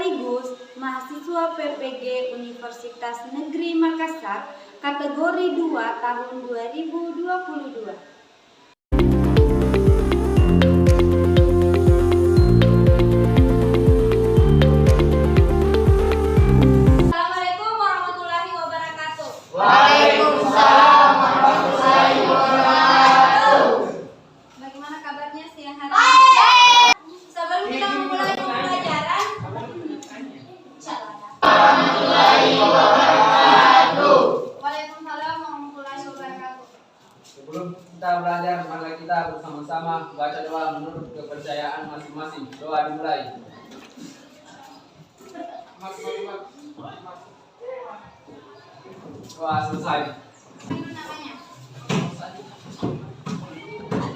sekaligus mahasiswa PPG Universitas Negeri Makassar kategori 2 tahun 2022. Assalamualaikum warahmatullahi wabarakatuh. Waalaikumsalam warahmatullahi wabarakatuh. Bagaimana kabarnya siang hari ini? Sebelum kita memulai pembelajaran, Warahmatullahi wabarakatuh. Waalaikumsalam warahmatullahi wabarakatuh. Sebelum kita belajar, mari kita bersama-sama baca doa menurut kepercayaan masing-masing. Doa dimulai. Doa selesai. Namanya?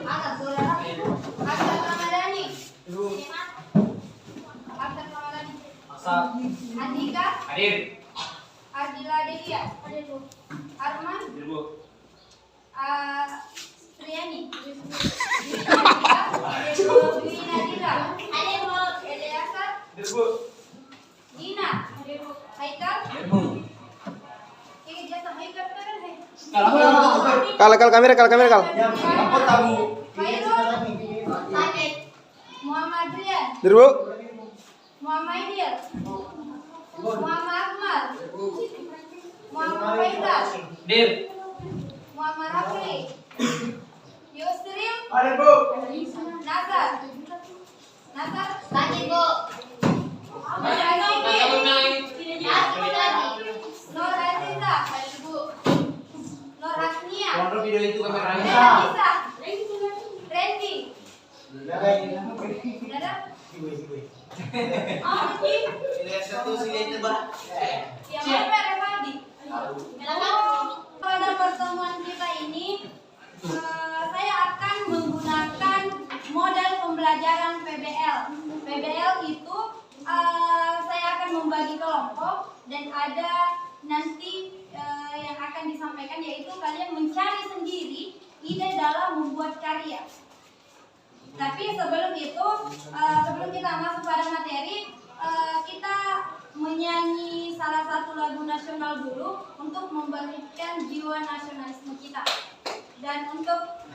Asad Ramadhani. Asad Ramadhani. Asap. Andika. Hadir. Ardila Delia. Arman. Hadir, Bu. Triani. Dwi Nadira. Eliasar. Hadir, Bu. Dina. Haikal. Hadir, Bu. Ini dia sama Haikal kan? Kal kamera kal. Apa tamu? Khairul. Muhammad Rian. Dir Bu. Muhammad Idil. Muhammad Akmal. Muhammad Faisal. Hadir. Muhammad Rafli. Yusril. Hadir, Bu. Nazar. Lanjut, Bu. Nur Aziza. Hadir, Bu. Nur Hasnia. Kontrol video itu kameranya. Nisa. Randy. Ada? Oh, yang mana Revadi? Pada pertemuan kita ini saya akan menggunakan model pembelajaran PBL. PBL itu saya akan membagi kelompok dan ada nanti yang akan disampaikan, yaitu kalian mencari sendiri ide dalam membuat karya. Tapi sebelum itu, sebelum kita masuk pada materi, kita menyanyi salah satu lagu nasional dulu untuk membangkitkan jiwa nasionalisme kita. Dan untuk,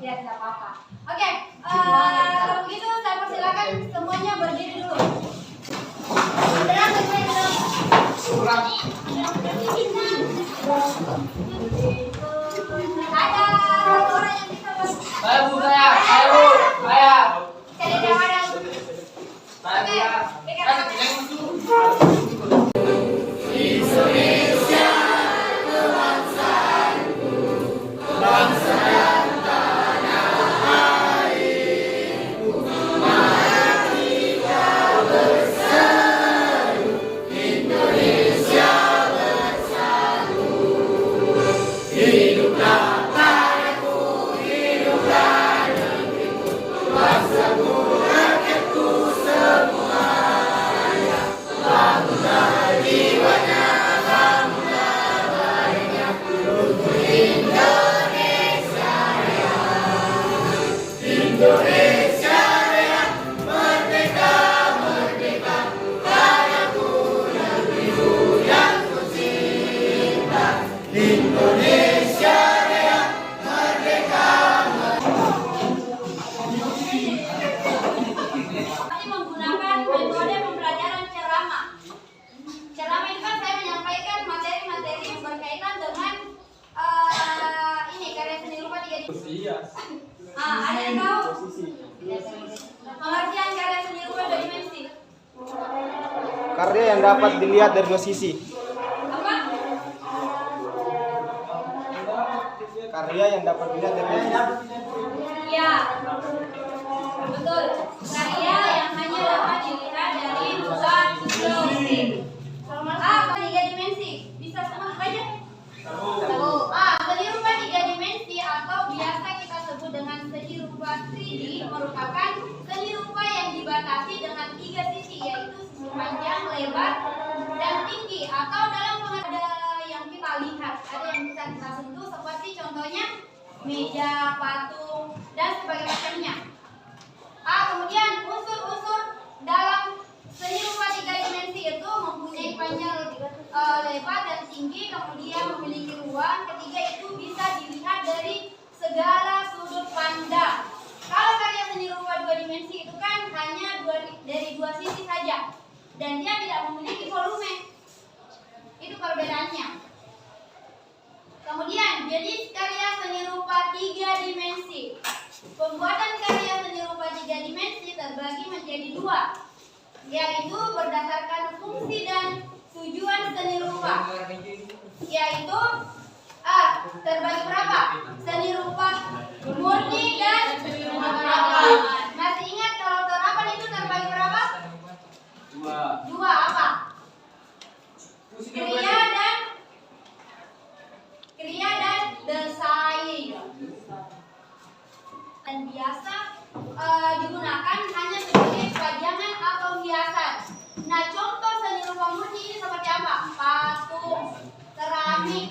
ya tidak apa-apa. Oke, kalau begitu saya persilakan semuanya berdiri dulu. Ada satu orang yang bisa Saya, Bu, saya. cari dia mana? Saya. Kami menggunakan metode pembelajaran ceramah. Ceramah itu kan saya menyampaikan materi-materi yang berkaitan dengan ini karya seni rupa 3 dimensi. Ada yang tahu? Pengertian karya seni rupa 2 dimensi. Karya yang dapat dilihat dari dua sisi. Apa? Karya yang dapat dilihat dari dua sisi. Ya, betul. Karya yang hanya dapat dilihat dari 2 sisi. Apa 3 dimensi? Bisa semua aja. Seni rupa 3 dimensi atau biasa kita sebut dengan seni rupa 3D merupakan seni rupa yang dibatasi dengan 3 sisi, yaitu sisi panjang, lebar, dan tinggi. Atau dalam pengertian ada yang kita lihat, ada yang bisa kita sentuh, seperti contohnya meja, patung, dan sebagainya macamnya. Kemudian unsur-unsur dalam seni rupa 3D lebar dan tinggi, kemudian memiliki ruang. Ketiga itu bisa dilihat dari segala sudut pandang. Kalau karya seni rupa dua dimensi itu kan hanya dari dua sisi saja, dan dia tidak memiliki volume. Itu perbedaannya. Kemudian jenis karya seni rupa tiga dimensi. Pembuatan karya seni rupa tiga dimensi terbagi menjadi dua, yaitu berdasarkan fungsi dan tujuan seni rupa, yaitu terbagi berapa? Seni rupa murni dan terapan. Masih ingat kalau terapan itu terbagi berapa? Dua apa? Kriya dan desain. Dan biasa digunakan hanya sebagai pajangan atau hiasan. Nah, contoh seni rupa murni ini seperti apa? Patung, keramik.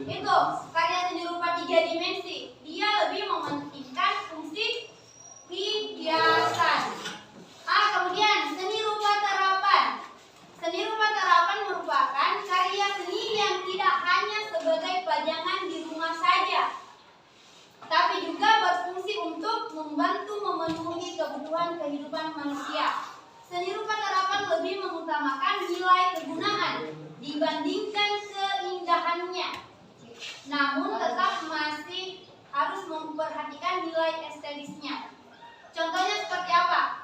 Itu karya seni rupa tiga dimensi. Dia lebih mementingkan fungsi hiasan. Kemudian seni rupa terapan. Seni rupa terapan merupakan karya seni yang tidak hanya sebagai pajangan di rumah saja, tapi juga berfungsi untuk membantu memenuhi kebutuhan kehidupan manusia. Seni rupa terapan lebih mengutamakan nilai kegunaan dibandingkan keindahannya, namun tetap masih harus memperhatikan nilai estetisnya. Contohnya seperti apa?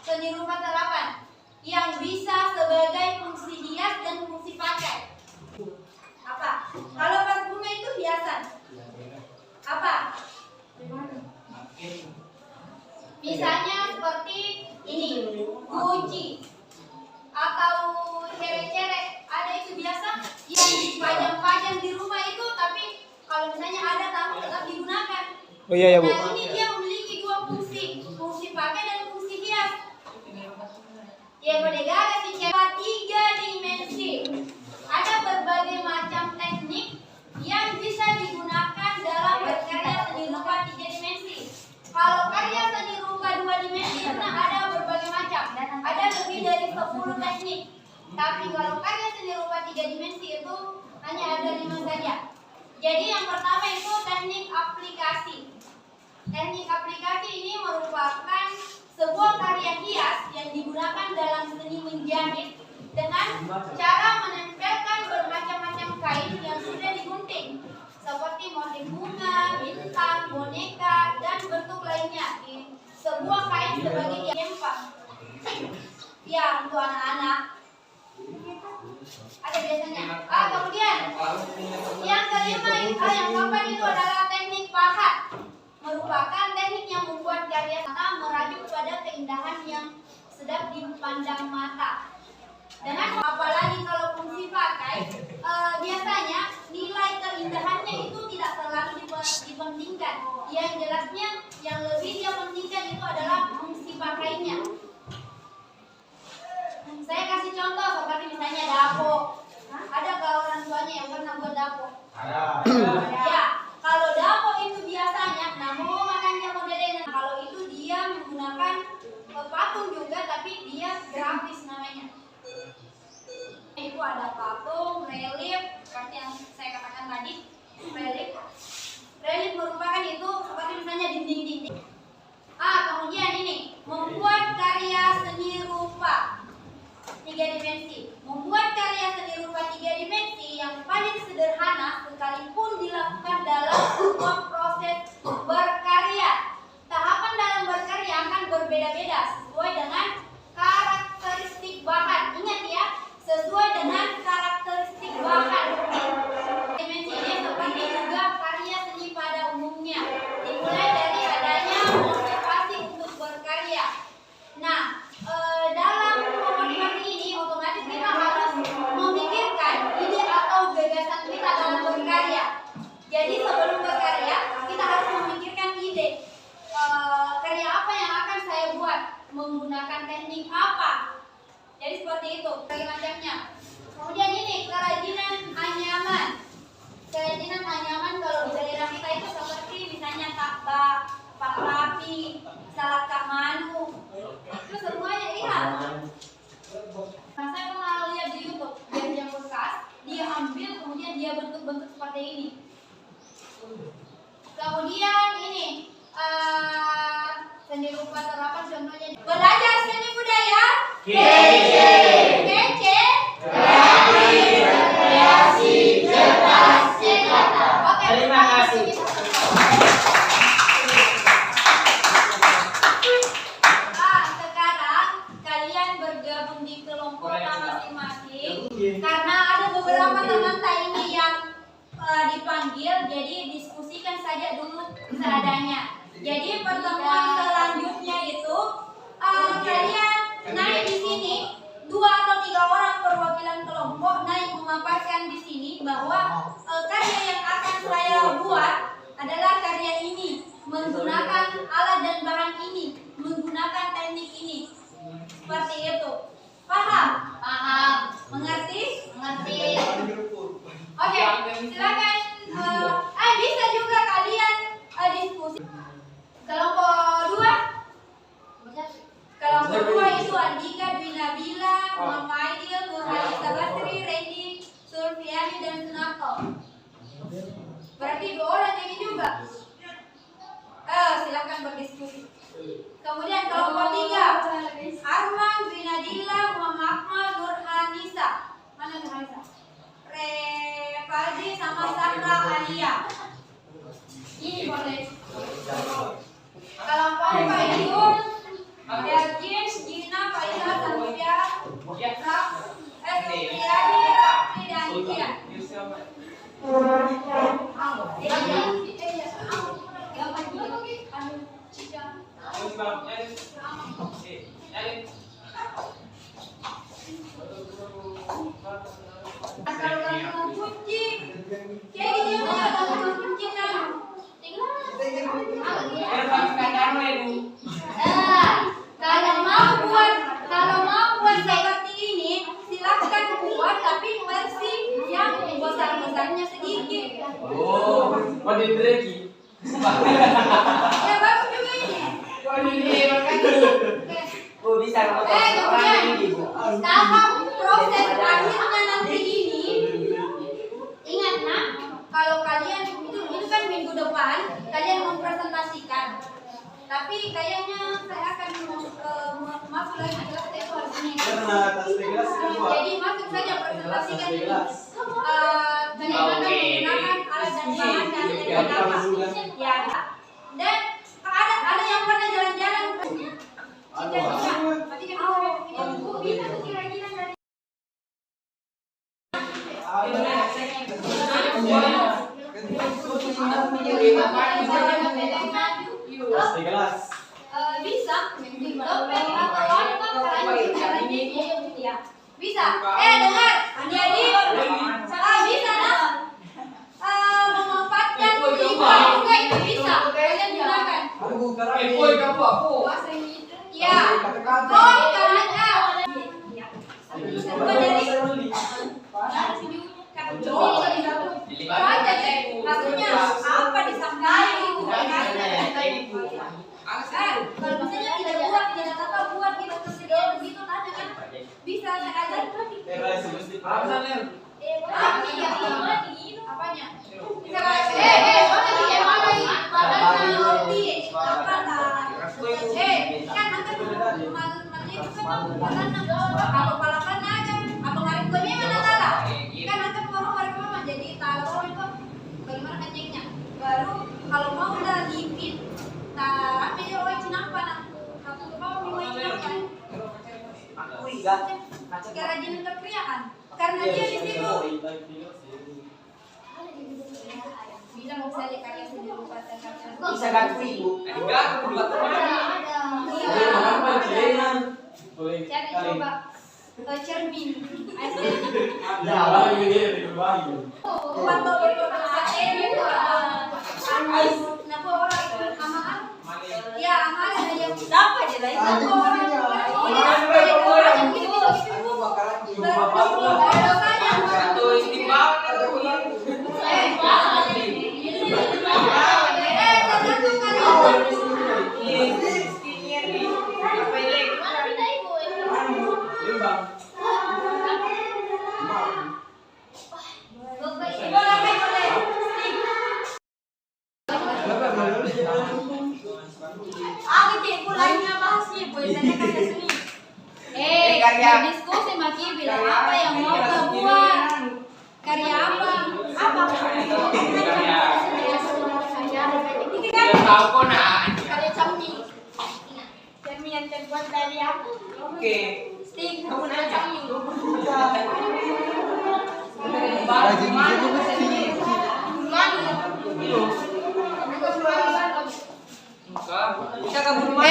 Seni rupa terapan yang bisa sebagai fungsi hias dan fungsi pakai. Apa? Kalau vas bunga itu hiasan. Apa? Misalnya seperti ini, guci atau cere-cere, ada itu biasa yang dipajang-pajang di rumah itu, tapi kalau misalnya ada tamu tetap digunakan. Oh iya ya Bu. Nah, ini dia memiliki dua fungsi, fungsi pakai dan fungsi hias. Yang berdasarkan secara tiga dimensi. Ada berbagai macam teknik yang bisa digunakan dalam berkarya seni rupa tiga dimensi. Kalau karya seni rupa dua dimensi ada berbagai macam, ada lebih dari 10 teknik. Tapi kalau karya seni rupa tiga dimensi itu hanya ada 5 saja. Jadi yang pertama itu teknik aplikasi. Teknik aplikasi ini merupakan sebuah karya hias yang digunakan dalam seni menjahit dengan cara menempelkan bermacam-macam kain yang sudah digunting, seperti motif bunga, bintang, boneka, dan bentuk lainnya di sebuah kain sebagai tempat. Ya, untuk anak-anak ada biasanya. Kemudian yang kelima, yang keempat itu adalah teknik pahat. Merupakan teknik yang membuat karya mata merajuk pada keindahan yang sedap dipandang mata. Dengan apalagi kalau fungsi pakai, biasanya nilai keindahannya itu tidak terlalu dipentingkan. Yang jelasnya yang lebih dia pentingkan itu adalah fungsi pakainya. Saya kasih contoh seperti misalnya dapo. Ada kalau orang tuanya yang pernah buat dapo? Ada. Ya, kalau dapo itu biasanya, namun makanya modelnya kalau itu dia menggunakan patung juga, tapi dia grafis namanya. Itu ada patung, relief, seperti yang saya katakan tadi, relief. Relief merupakan itu seperti misalnya dinding-dinding. Kemudian ini membuat karya seni rupa tiga dimensi. Membuat karya seni rupa tiga dimensi yang paling sederhana sekalipun dilakukan dalam sebuah proses berkarya. Tahapan dalam berkarya akan berbeda-beda sesuai dengan karakteristik bahan. Ingat ya, sesuai dengan karakteristik bahan. Dimensi ini seperti juga bentuk-bentuk seperti ini. Kemudian ini seni rupa terapan contohnya belajar seni budaya kece Kreasi, cerdas, cerita. Oke, Terima kasih. Sekarang kalian bergabung di kelompok masing-masing karena ada beberapa teman ini yang dipanggil, jadi diskusikan saja dulu seadanya. Jadi pertemuan selanjutnya itu kalian naik di sini 2 atau 3 orang perwakilan kelompok naik memaparkan di sini bahwa karya yang akan saya buat adalah karya ini menggunakan alat dan bahan ini, menggunakan teknik ini. Seperti itu. Paham? Paham. Mengerti? Mengerti. Oke, silakan. Bisa juga kalian diskusi. Kelompok 2. Kelompok 2 itu Andika, Dwi Nabila, Muhammad Aidil, Nurhayati Basri, Randy, Sulfiani dan Sunarto. Berarti 2 orang ini juga. Silakan berdiskusi. Kemudian kelompok 3 Arman, Dwi Nadila, Muhammad Akmal, Nurhanisa. Mana Nurhanisa? Revaldi sama Sandra Alia. Ini boleh. Kelompok 4 itu Derjis, Gina, Faisal, Sofia, Sofiani, Raffi, dan Kian. Kalau mau buat seperti ini silahkan buat, tapi versi yang besar-besarnya sedikit. Oh, pada Dreki. Ya bagus juga ini. Bu bisa Kemudian tahap proses akhirnya nanti ini, ingat nak, kalau kalian itu kan minggu depan kalian mempresentasikan. Tapi kayaknya saya akan masuk lagi kelas itu hari ini. Jadi masuk saja presentasikan ini. Kalian akan menggunakan alat dan bahan dan teknik apa? Ya. Dan ada yang pernah jalan-jalan. Bisa dompet atau laptop kalian ya bisa. Dengar jadi bisa memanfaatkan juga itu bisa kalian gunakan. Ya, maksudnya apa disampaikan itu kalau misalnya tidak buat, tidak apa buat gitu tersedia begitu tanya kan bisa saya ajar. Apanya? Baru kalau mau udah lipit, apa dia orang Cinampa nak? Aku mau orang Cinampa. Kerajinan kekriaan. Karena dia di situ. Bisa mau saja karya seni rupa bisa ganti Bu. Cari coba cermin. Foto ya amal aja dapat aja lah itu Kau kok nak? Karya cermin. Cermin yang terbuat dari apa? Oke. Stick. Kamu cermin.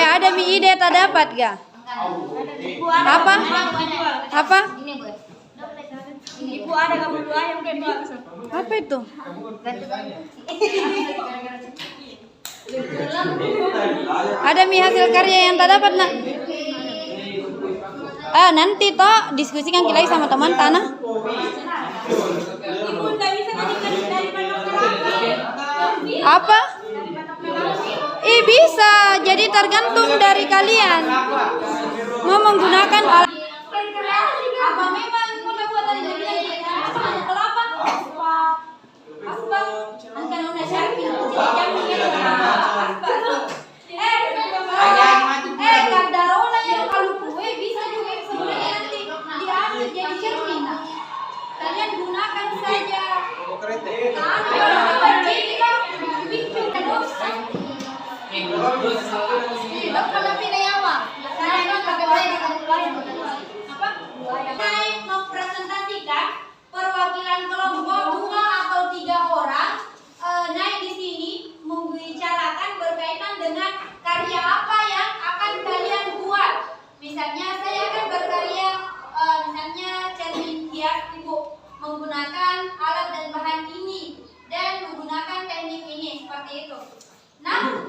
Ada mi ide tak dapat ga? Apa? Apa? Ibu ada kamu dua yang kedua. Apa itu? Ada mi hasil karya yang tak dapat nak? Nanti toh diskusikan lagi sama teman tanah. Ibu nggak bisa ketika dari Apa? Bisa, jadi tergantung dari kalian mau menggunakan alat. apa memang udah buat dari jadi kelapa? Aspal. Kan udah cermin. Kadarona yang kalau kue bisa juga sebenarnya nanti diambil jadi cermin. Kalian gunakan saja. Mempresentasikan perwakilan kelompok 2 atau 3 orang naik di sini membicarakan berkaitan dengan karya apa yang akan kalian buat. Misalnya saya akan berkarya misalnya cermin hias ibu menggunakan alat dan bahan ini dan menggunakan teknik ini seperti itu. Nah,